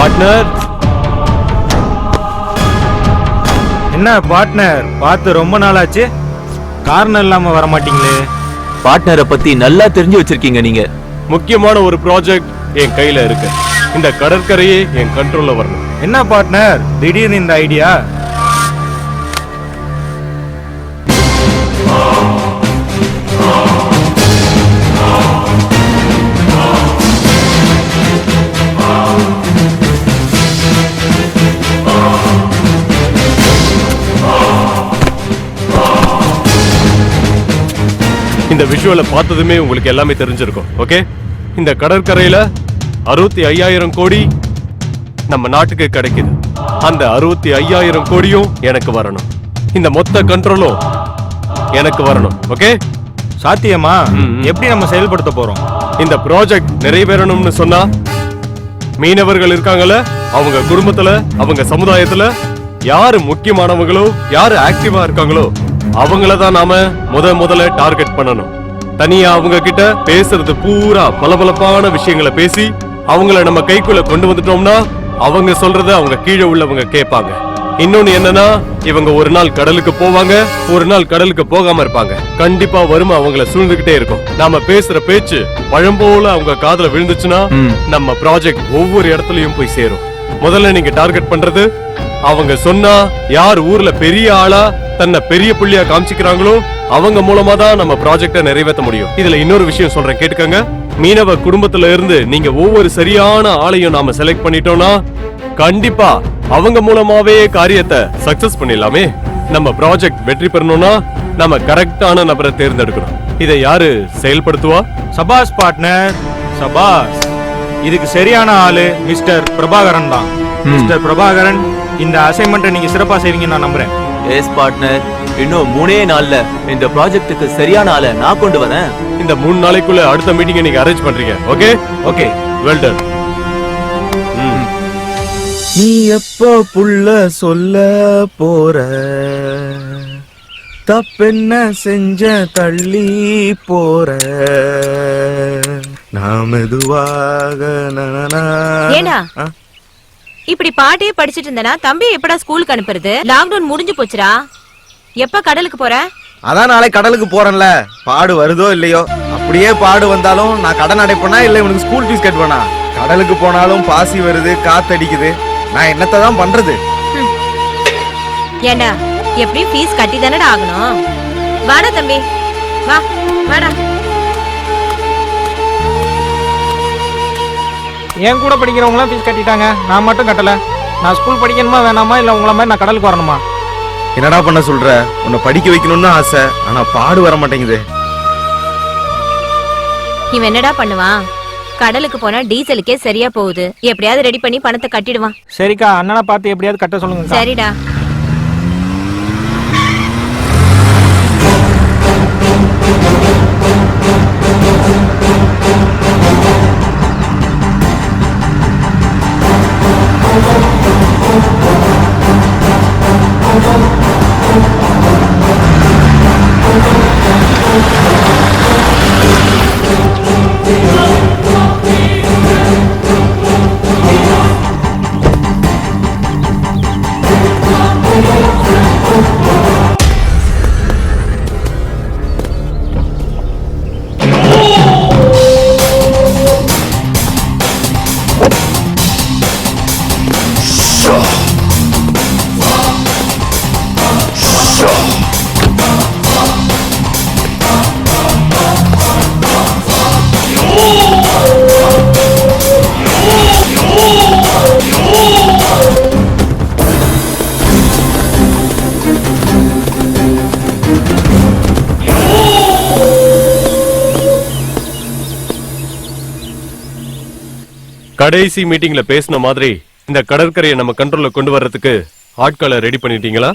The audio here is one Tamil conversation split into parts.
பார்ட்னர், என்ன பார்ட்னர் பார்த்து ரொம்ப நாள் ஆச்சு, காரணம் இல்லாம வர மாட்டீங்களே. பார்ட்னரை பத்தி நல்லா தெரிஞ்சு வச்சிருக்கீங்க நீங்க. முக்கியமான ஒரு ப்ராஜெக்ட் என் கையில இருக்கு. இந்த கடற்கரையே என் கண்ட்ரோல்ல வரணும். என்ன பார்ட்னர் திடீர்னு இந்த ஐடியா? இந்த விஷுவலை பார்த்ததுமே உங்களுக்கு எல்லாமே தெரிஞ்சிருக்கும். ஓகே, இந்த கடற்கரையில 65,000 கோடி நம்ம நாட்டுக்கு கிடைக்குது. அந்த 65,000 கோடியும் எனக்கு வரணும். இந்த மொத்த கண்ட்ரோலும் எனக்கு வரணும். ஓகே, சாத்தியமா? எப்படி நம்ம செயல்படுத்த போறோம்? இந்த ப்ராஜெக்ட் நிறைவேறணும்னு சொன்னா மீனவர்கள் இருக்காங்கல்ல, அவங்க குடும்பத்துல, அவங்க சமுதாயத்துல யாரு முக்கியமானவங்களோ, யாரு ஆக்டிவா இருக்காங்களோ அவங்களதான் நாம முதல்ல டார்கெட் பண்ணணும். தனியா அவங்க கிட்ட பேசுறது பூரா பலபலப்பான விஷயங்களை பேசி அவங்கள நம்ம கைக்குள்ள கொண்டு வந்துட்டோம்னா அவங்க சொல்றத அவங்க கீழே உள்ளவங்க கேட்பாங்க. இன்னொன்னு என்னன்னா, இவங்க ஒரு நாள் கடலுக்கு போவாங்க, ஒரு நாள் கடலுக்கு போகாம இருப்பாங்க. கண்டிப்பா வறுமை அவங்கள சூழ்ந்துகிட்டே இருக்கும். நாம பேசுற பேச்சு பழம் போல அவங்க காதுல விழுந்துச்சுன்னா நம்ம ப்ராஜெக்ட் ஒவ்வொரு இடத்துலயும் போய் சேரும். முதல்ல நீங்க டார்கெட் பண்றது, அவங்க சொன்னா யார் ஊர்ல பெரிய ஆளா தன்னை பெரிய புள்ளியா காமிச்சிக்கிறாங்களோ அவங்க மூலமா தான் நம்ம ப்ராஜெக்ட நிறைவேற்ற முடியும். இதுல இன்னொரு விஷயம் சொல்றேன், கேட்டுக்கங்க. மீனவ குடும்பத்துல இருந்து நீங்க ஒவ்வொரு சரியான ஆளையும் நாம செலக்ட் பண்ணிட்டோம்னா கண்டிப்பா அவங்க மூலமாவே காரியத்தை சக்சஸ் பண்ணிடலாமே. நம்ம ப்ராஜெக்ட் வெற்றி பெறணும்னா நம்ம கரெக்டான நபரை தேர்ந்தெடுக்கணும். இதை யாரு செயல்படுத்துவா? சபாஸ் பார்ட்னர், சபாஸ். இதுக்கு சரியான ஆளு மிஸ்டர் பிரபாகரன் தான். மிஸ்டர் பிரபாகரன், இந்த அசைன்மெண்ட்டை நீங்க சிறப்பா செய்வீங்கன்னு நான் நம்புறேன். எஸ் பார்ட்னர், இன்னும் 3 நாள்ல இந்த ப்ராஜெக்ட்டுக்கு சரியான ஆளை நான் கொண்டு வரேன். இந்த 3 நாளைக்குள்ள அடுத்த மீட்டிங்கை நீங்க அரேஞ்ச் பண்றீங்க. Okay okay, well done. நீ எப்போ புள்ள சொல்ல போற, தப்பென்ன செஞ்ச தள்ளி போற, நான் மெதுவாக ஏண்டா இப்படி பாட்டே படிச்சிட்டு இருந்தனா தம்பி எப்படா ஸ்கூலுக்கு அனுப்புறது? லாக்டவுன் முடிஞ்சு போச்சுடா. எப்ப கடலுக்கு போற? அதான் நாளை கடலுக்கு போறேன்ல. பாடு வருதோ இல்லையோ, அப்படியே பாடு வந்தாலும் நான் கடன் அடைப்பேனா இல்ல இவனுக்கு ஸ்கூல் ஃபீஸ் கட்டுவேனா? கடலுக்கு போனாலும் பாசி வருது, காத்தடிக்குது, நான் என்னத்தை தான் பண்றது? ஏண்டா எப்படி ஃபீஸ் கட்டி தானடா ஆகணும். வாடா தம்பி, வா வாடா. என் கூட படிக்கிறவங்களாம் ஃபீஸ் கட்டிட்டாங்க, நான் மட்டும் கட்டல. நான் ஸ்கூல் படிக்கணுமா வேணாமா, இல்ல உங்களை மாதிரி நான் கடலுக்கு வரணுமா? என்னடா பண்ண சொல்ற? உன்னை படிக்க வைக்கணும்னு ஆசை, ஆனா பாடு வர மாட்டேங்குது. இவன் என்னடா பண்ணுவான்? கடலுக்கு போனா டீசலுக்கே சரியா போகுது. எப்படியாவது ரெடி பண்ணி பணத்தை கட்டிடுவான். சரிக்கா, அண்ணனை பார்த்து எப்படியாவது கட்ட சொல்லுங்க. சரிடா. கடைசி மீட்டிங்ல பேசின மாதிரி இந்த கடற்கரையை நம்ம கண்ட்ரோல்ல கொண்டு வர்றதுக்கு ஆட்களை ரெடி பண்ணிட்டீங்களா?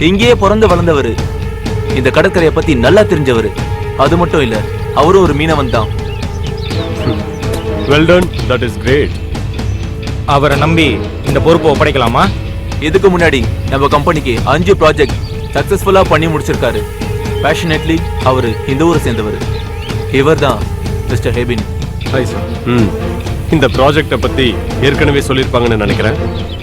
இங்கேயே பிறந்து வளர்ந்தவரு, இந்த கடற்கரையை பத்தி நல்லா தெரிஞ்சவரு. அது மட்டும் இல்ல, அவரும் ஒரு மீனவன் தான். Well done, that is great. அவரை நம்பி இந்த பொறுப்பை ஒப்படைக்கலாமா? இதுக்கு முன்னாடி நம்ம கம்பெனிக்கு 5 ப்ராஜெக்ட் சக்சஸ்ஃபுல்லா பண்ணி முடிச்சிருக்காரு. பேஷனேட்லி அவரு இந்த ஊரை சேர்ந்தவர். இவர் தான் மிஸ்டர் ஹேபின். இந்த ப்ராஜெக்ட பத்தி ஏற்கனவே சொல்லிருப்பாங்கன்னு நினைக்கிறேன்.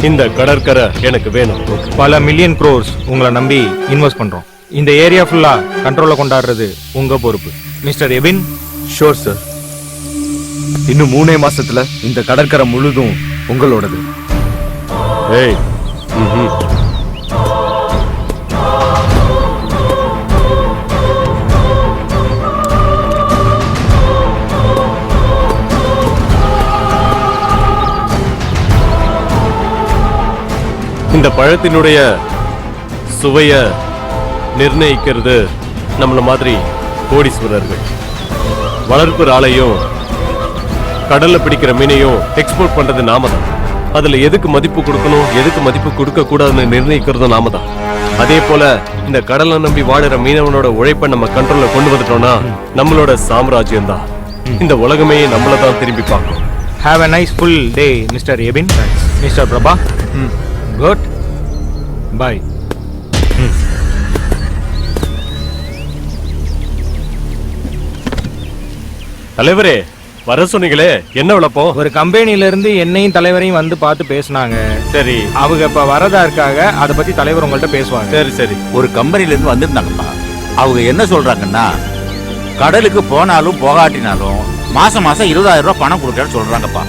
இந்த கடற்கரை எனக்கு வேணும். பல மில்லியன் க்ரோர்ஸ் உங்களை நம்பி இன்வெஸ்ட் பண்றோம். இந்த ஏரியா ஃபுல்லா கண்ட்ரோல்ல கொண்டாடுறது உங்க பொறுப்பு. மிஸ்டர் எபின். Sure sir. இன்னும் 3 மாசத்துல இந்த கடற்கரை முழுதும் உங்களோடது. ஏய், இந்த பழத்தினுடைய சுவைய நிர்ணயிக்கிறது நம்மள மாதிரி கோடீஸ்வரர்கள். வளர்ப்பு ஆளையும் கடல்ல பிடிக்கிற மீனையும் எக்ஸ்போர்ட் பண்றது நாம தான். அதுல எதுக்கு மதிப்பு கொடுக்கணும், எதுக்கு மதிப்பு கொடுக்க கூடாதுன்னு நிர்ணயிக்கிறதும் நாம தான். அதே போல இந்த கடலை நம்பி வாழுற மீனவனோட உழைப்பை நம்ம கண்ட்ரோல்ல கொண்டு வந்துட்டோம்னா நம்மளோட சாம்ராஜ்யம் தான். இந்த உலகமே நம்மள தான் திரும்பி பார்க்கும். Have a nice full day, mister Ebin. Mister Prabha. Good bye. தலைவரே, வர சொன்னீங்களே, என்ன விளப்பம்? ஒரு கம்பெனில இருந்து என்னையும் தலைவரையும் வந்து பார்த்து பேசினாங்க. சரி, அவங்க இப்ப வரதா இருக்காங்க. அத பத்தி தலைவர் உங்கள்ட்ட பேசுவாங்க. சரி சரி. ஒரு கம்பெனில இருந்து வந்திருந்தாங்கப்பா. அவங்க என்ன சொல்றாங்கன்னா, கடலுக்கு போனாலும் போகாட்டினாலும் மாசம் மாசம் 20,000 ரூபாய் பணம் கொடுக்கறேன்னு சொல்றாங்கப்பா.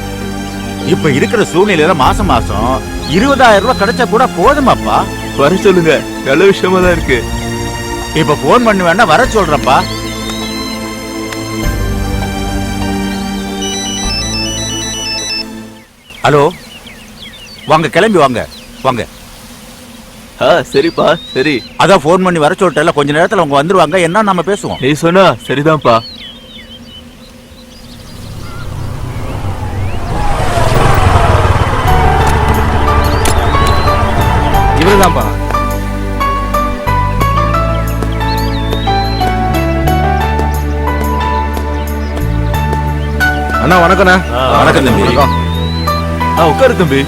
இப்ப இருக்கிற சூழ்நிலையில மாசம் மாசம் 20,000 ரூபாய் கிடைச்சா கூட போதுமாப்பா. வர சொல்லுங்க, நல்ல விஷயமா தான் இருக்கு. இப்ப போன் பண்ணி வேணா வர சொல்றப்பா. ஹலோ, வாங்க, கிளம்பி வாங்க வாங்க. சரிப்பா, சரி. அதான் போன் பண்ணி வர சொல்லிட்டல, கொஞ்ச நேரத்துல அவங்க வந்துருவாங்க. என்ன நம்ம பேசுவோம். நீ சொன்னா சரிதான்ப்பா. இவருதான்ப்பா. அண்ணா வணக்கண்ணா. வணக்கம் தம்பி. உட்காரு தம்பி.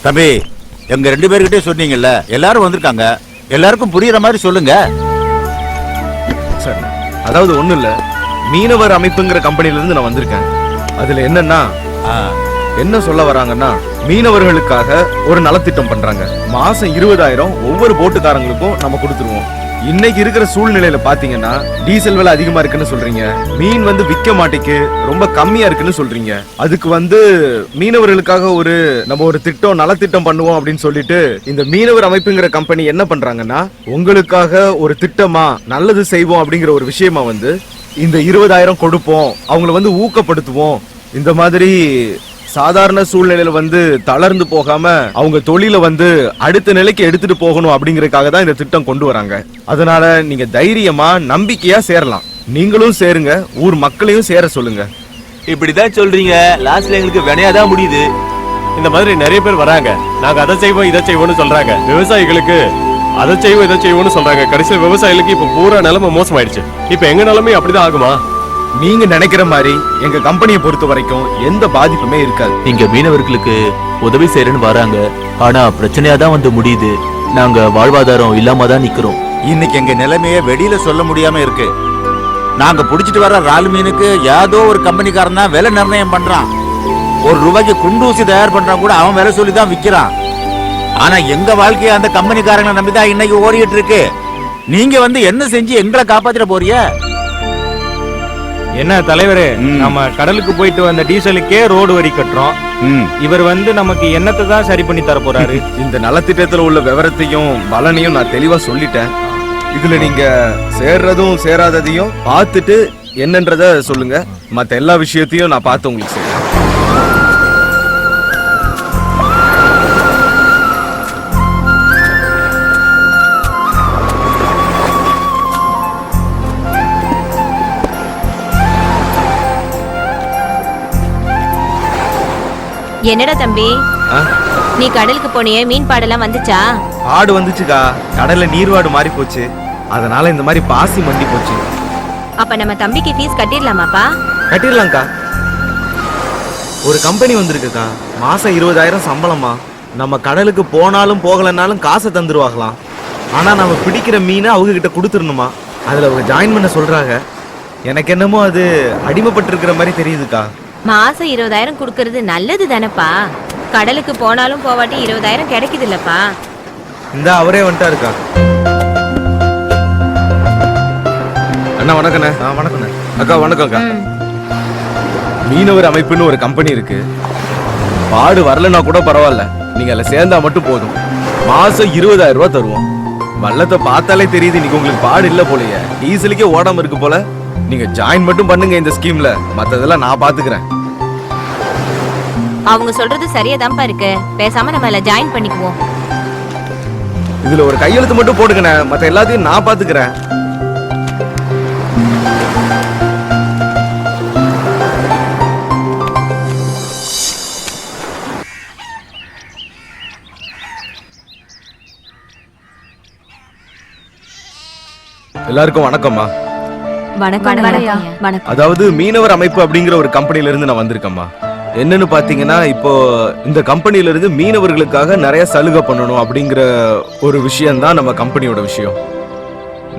தம்பி, எங்க 2 பேர்கிட்டே சொன்னீங்கல்ல, எல்லாரும் வந்திருக்காங்க. எல்லாருக்கும் புரியுற மாதிரி சொல்லுங்க. சார், அதாவது ஒண்ணும் இல்ல, மீனவர் அமைப்புங்கிற கம்பெனில இருந்து நான் வந்திருக்கேன். அதுல என்னன்னா, என்ன சொல்ல வராங்கன்னா, மீனவர்களுக்காக ஒரு நலத்திட்டம் பண்றாங்க. மாசம் 20,000 ஒவ்வொரு போட்டுக்காரங்களுக்கும் நம்ம கொடுத்துருவோம். இன்னைக்கு இருக்கிற சூழ்நிலையில பாத்தீங்கன்னா டீசல் விலை அதிகமா இருக்குன்னு சொல்றீங்க, மீன் விக்க மாட்டேக்கு, ரொம்ப கம்மியா இருக்குன்னு சொல்றீங்க. அதுக்கு மீனவர்களுக்காக நம்ம ஒரு திட்டம், நலத்திட்டம் பண்ணுவோம் அப்படின்னு சொல்லிட்டு இந்த மீனவர் அமைப்புங்கிற கம்பெனி என்ன பண்றாங்கன்னா, உங்களுக்காக ஒரு திட்டமா நல்லது செய்வோம் அப்படிங்கிற ஒரு விஷயமா இந்த 20,000 கொடுப்போம், அவங்கள ஊக்கப்படுத்துவோம். இந்த மாதிரி சாதாரண சூழ்நிலையில தளர்ந்து போகாம அவங்க தொழில அடுத்த நிலைக்கு எடுத்துட்டு போகணும் அப்படிங்கறதுக்காக தான் இந்த திட்டம் கொண்டு வராங்க. அதனால நீங்க தைரியமா நம்பிக்கையா சேரலாம். நீங்களும் சேருங்க, ஊர் மக்களையும் சேர சொல்லுங்க. இப்படிதான் சொல்றீங்க, லாஸ்ட்ல எங்களுக்கு வினையாதான் முடியுது. இந்த மாதிரி நிறைய பேர் வராங்க. நாங்க அதை செய்வோம் இதை செய்வோம்னு சொல்றாங்க. விவசாயிகளுக்கு அதை செய்வோம் இதை செய்வோம்னு சொல்றாங்க. கடைசியில் விவசாயிகளுக்கு இப்ப பூரா நிலைமை மோசமாயிடுச்சு. இப்ப எங்க நிலைமை அப்படிதான் ஆகுமா? நீங்க நினைக்கிற மாதிரி எங்க கம்பெனியை பொறுத்த வரைக்கும் எந்த பாதிப்புமே இருக்காது. இங்க மீனவர்களுக்கு உதவி செய்யறேன்னு வராங்க, ஆனா பிரச்சனையா தான் முடியுது. நாங்க வாழ்வாதாரம் இல்லாம தான் நிக்கிறோம். இன்னைக்கு எங்க நிலைமைய வெளியில சொல்ல முடியாம இருக்கு. நாங்க புடிச்சிட்டு வர ரால் மீனுக்கு ஏதோ ஒரு கம்பெனிக்காரன் தான் விலை நிர்ணயம் பண்றான். ₹1 குண்டூசி தயார் பண்றான் கூட அவன் விலை சொல்லி தான் விக்கிறான். ஆனா எங்க வாழ்க்கைய அந்த கம்பெனிக்காரங்களை நம்பிதான் இன்னைக்கு ஓடிட்டு இருக்கு. நீங்க என்ன செஞ்சு எங்களை காப்பாத்திட போறிய? என்ன தலைவரே, நம்ம கடலுக்கு போயிட்டு வந்த டீசலுக்கே ரோடு வரி கட்டுறோம். இவர் நமக்கு என்னத்தை தான் சரி பண்ணி தர போறாரு? இந்த நலத்திட்டத்துல உள்ள விவரத்தையும் பலனையும் நான் தெளிவா சொல்லிட்டேன். இதுல நீங்க சேர்றதும் சேராததையும் பார்த்துட்டு என்னன்றத சொல்லுங்க. மத்த எல்லா விஷயத்தையும் நான் பார்த்து உங்களுக்கு சொல்றேன். என்னடா தம்பி, ஆ? நீ கடலுக்கு போனியே, மீன் பாடெல்லாம் வந்துச்சா? ஆடு வந்துச்சுக்கா, கடல்ல நீர்வாடு மாறி போச்சு, அதனால இந்த மாதிரி பாசி மண்டி போச்சு. அப்ப நம்ம தம்பிக்கு ஃபீஸ் கட்டிடலாமாப்பா? கட்டிடலாம்க்கா. ஒரு கம்பெனி வந்திருக்குக்கா, மாசம் 20,000 சம்பளமா. நம்ம கடலுக்கு போனாலும் போகலனாலும் காசை தந்துருவாங்களாம். ஆனா நம்ம பிடிக்கிற மீனை அவங்க கிட்ட கொடுத்துடணுமா. அதுல அவங்க ஜாயின் பண்ண சொல்றாங்க. எனக்கு என்னமோ அது அடிமைப்பட்டு இருக்கிற மாதிரி தெரியுதுக்கா. மாசம் 20,000 கொடுக்கறது நல்லது தானப்பா. கடலுக்கு போனாலும் போவாட்டி 20,000 கிடைக்குது இல்லப்பா. இந்த அவரே வந்துட்டாருக்கா. அண்ணா வணக்கண்ணே. வணக்கண்ணே. அக்கா வணக்கம்க்கா. மீனவர் அமைப்புன்னு ஒரு கம்பெனி இருக்கு. பாடு வரலன்னா கூட பரவாயில்ல, நீங்க அதுல சேர்ந்தா மட்டும் போதும். மாசம் 20,000 ரூபாய் தருவோம். வள்ளத்தை பார்த்தாலே தெரியுது இன்னைக்கு உங்களுக்கு பாடு இல்ல போலயே, டீசலுக்கே ஓடாம இருக்கு போல. நீங்க ஜாயின் மட்டும் பண்ணுங்க இந்த ஸ்கீம்ல, மத்ததெல்லாம் நான் பாத்துக்கிறேன். அவங்க சொல்றது சரியாதான்ப்பா இருக்கு. பேசாம நம்ம இதுல ஜாயின் பண்ணிக்குவோம். இதுல ஒரு கையெழுத்து மட்டும் போடுங்கண்ணே, மத்த எல்லாத்தையும் நான் பாத்துக்கிறேன். எல்லாருக்கும் வணக்கம்மா. வணக்கம். அதாவது மீனவர் அமைப்பு அப்படிங்கிற ஒரு கம்பெனில இருந்து நான் வந்திருக்கேம்மா. என்னன்னு பாத்தீங்கன்னா, இப்போ இந்த கம்பெனில இருந்து மீனவர்களுக்காக நிறைய சலுகை பண்ணணும் அப்படிங்கிற ஒரு விஷயம் தான் நம்ம கம்பெனியோட விஷயம்.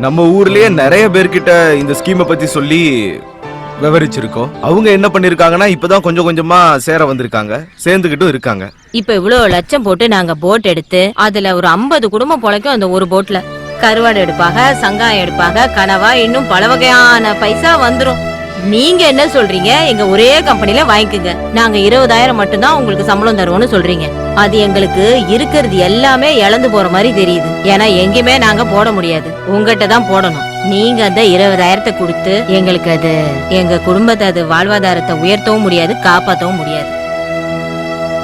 நம்ம ஊர்லயே நிறைய பேர்கிட்ட இந்த ஸ்கீமை பத்தி சொல்லி விவரிச்சிருக்கோம். அவங்க என்ன பண்ணிருக்காங்கன்னா, இப்பதான் கொஞ்சம் கொஞ்சமா சேர வந்திருக்காங்க, சேர்ந்துகிட்டும் இருக்காங்க. இப்ப இவ்வளவு லட்சம் போட்டு நாங்க போட் எடுத்து அதுல ஒரு 50 குடும்பம் பொழைக்கும். அந்த ஒரு போட்ல கருவாடு எடுப்பாங்க, சங்காயம் எடுப்பாங்க, கனவா, இன்னும் பல வகையான பைசா வந்துரும். நீங்க என்ன சொல்றீங்க? எங்க ஒரே கம்பெனில வாங்கிக்குங்க, நாங்க 20,000 மட்டும்தான் உங்களுக்கு சம்பளம் தருவோம்னு சொல்றீங்க. அது எங்களுக்கு இருக்கிறது எல்லாமே இழந்து போற மாதிரி தெரியுது. ஏன்னா எங்கேயுமே நாங்க போட முடியாது, உங்ககிட்ட தான் போடணும். நீங்க அந்த 20,000 கொடுத்து எங்களுக்கு அது எங்க குடும்பத்தை அது வாழ்வாதாரத்தை உயர்த்தவும் முடியாது, காப்பாற்றவும் முடியாது.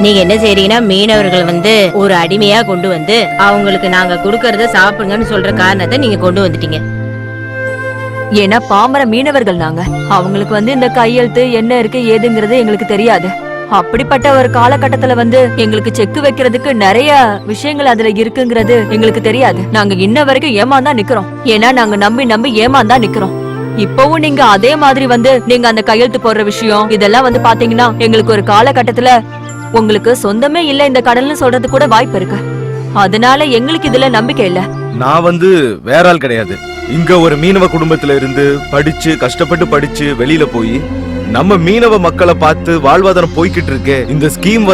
நீங்க என்ன செய்றீங்கன்னா, மீனவர்கள் ஒரு அடிமையா கொண்டு வந்து அவங்களுக்கு நாங்க கொடுக்கறத சாப்பிடுங்கன்னு சொல்ற காரணத்தை நீங்க கொண்டு வந்துட்டீங்க. ஏன்னா பாமர மீனவர்கள் நாங்க, அவங்களுக்கு இந்த கையெழுத்து என்ன இருக்கு ஏதுங்கிறது எங்களுக்கு தெரியாது. அப்படிப்பட்ட ஒரு காலகட்டத்துல எங்களுக்கு செக்கு வைக்கிறதுக்கு நிறைய விஷயங்கள் அதுல இருக்குங்கிறது எங்களுக்கு தெரியாது. நாங்க இன்ன வரைக்கும் ஏமாந்தான் நிக்கிறோம். ஏன்னா நாங்க நம்பி நம்பி ஏமாந்தான் நிக்கிறோம். இப்பவும் நீங்க அதே மாதிரி நீங்க அந்த கையெழுத்து போடுற விஷயம் இதெல்லாம் பாத்தீங்கன்னா, எங்களுக்கு ஒரு காலகட்டத்துல உங்களுக்கு சொந்தமே இல்ல இந்த கடல்னு சொல்றது கூட வாய்ப்பு இருக்கு. அதனால எங்களுக்கு இதுல நம்பிக்கை இல்ல. நான் வேற ஆள் கிடையாது. இங்க ஒரு மீனவ குடும்பத்துல இருந்து படிச்சு கஷ்டப்பட்டு படிச்சு வெளியில போய் நம்ம மீனவ மக்களை பார்த்து வாழ்வாதாரம் போய்கிட்டு இருக்கு. இந்த ஸ்கீம்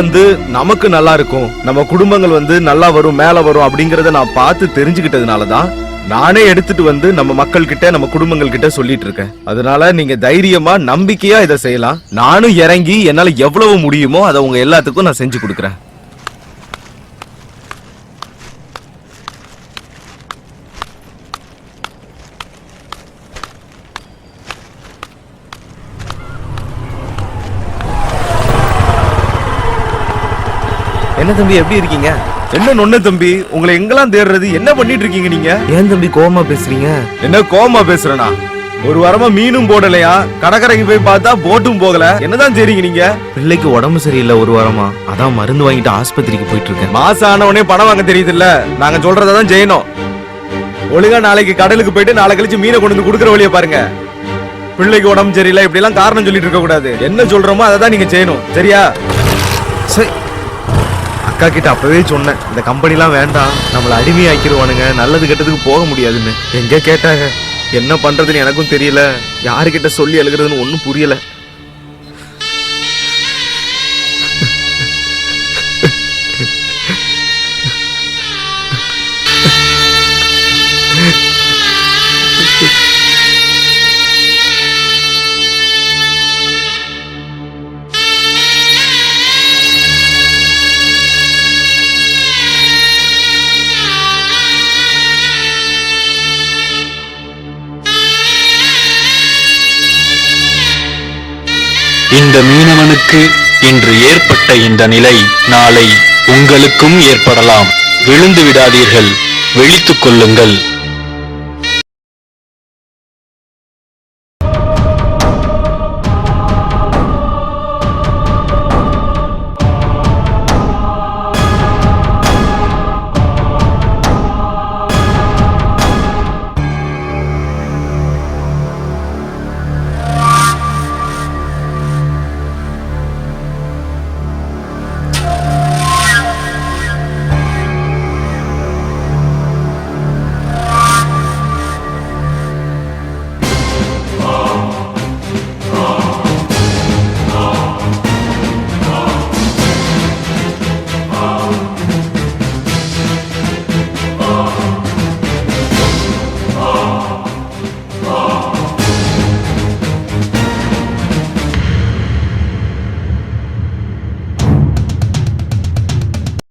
நமக்கு நல்லா இருக்கும், நம்ம குடும்பங்கள் நல்லா வரும், மேல வரும் அப்படிங்கறத நான் பார்த்து தெரிஞ்சுக்கிட்டதுனாலதான் நானே எடுத்துட்டு நம்ம மக்கள் கிட்ட நம்ம குடும்பங்கள் கிட்ட சொல்லிட்டு இருக்கேன். அதனால நீங்க தைரியமா நம்பிக்கையா இதை செய்யலாம். நானும் இறங்கி என்னால எவ்வளவு முடியுமோ அதை உங்க எல்லாத்துக்கும் நான் செஞ்சு கொடுக்கறேன். என்ன தம்பி, எப்படி இருக்கீங்க? என்ன நொண்ண தம்பி, உங்களை எங்கெல்லாம் தேடுறது? என்ன பண்ணிட்டு இருக்கீங்க நீங்க? ஏன் தம்பி கோவமா பேசுறீங்க? என்ன கோவமா பேசுறேனா? ஒரு வாரமா மீனும் போடலையா, கடற்கரைக்கு போய் பார்த்தா போட்டும் போகல, என்னதான் செய்றீங்க நீங்க? பிள்ளைக்கு உடம்பு சரியில்லை ஒரு வாரமா, அதான் மருந்து வாங்கிட்டு ஆஸ்பத்திரிக்கு போயிட்டு இருக்கேன். மாசம் ஆன உடனே பணம் வாங்க தெரியுது இல்ல, நாங்க சொல்றதான் செய்யணும். ஒழுங்கா நாளைக்கு கடலுக்கு போயிட்டு நாளை கழிச்சு மீனை கொண்டு வந்து குடுக்கற வழியை பாருங்க. பிள்ளைக்கு உடம்பு சரியில்லை இப்படி எல்லாம் காரணம் சொல்லிட்டு இருக்க கூடாது. என்ன சொல்றோமோ அதை தான் நீங்க செய்யணும், சரியா? சரி, அக்கா கிட்ட அப்பவே சொன்னேன், இந்த கம்பெனிலாம் வேண்டாம், நம்மள அடிமையாக்கிடுவானுங்க, நல்லது கெட்டதுக்கு போக முடியாதுன்னு. எங்க கேட்டாங்க, என்ன பண்றதுன்னு எனக்கும் தெரியல, யாருக்கிட்ட சொல்லி அழுகிறதுன்னு ஒன்னும் புரியல. இந்த மீனவனுக்கு இன்று ஏற்பட்ட இந்த நிலை நாளை உங்களுக்கும் ஏற்படலாம். விழுந்து விடாதீர்கள், விழித்துக் கொள்ளுங்கள்.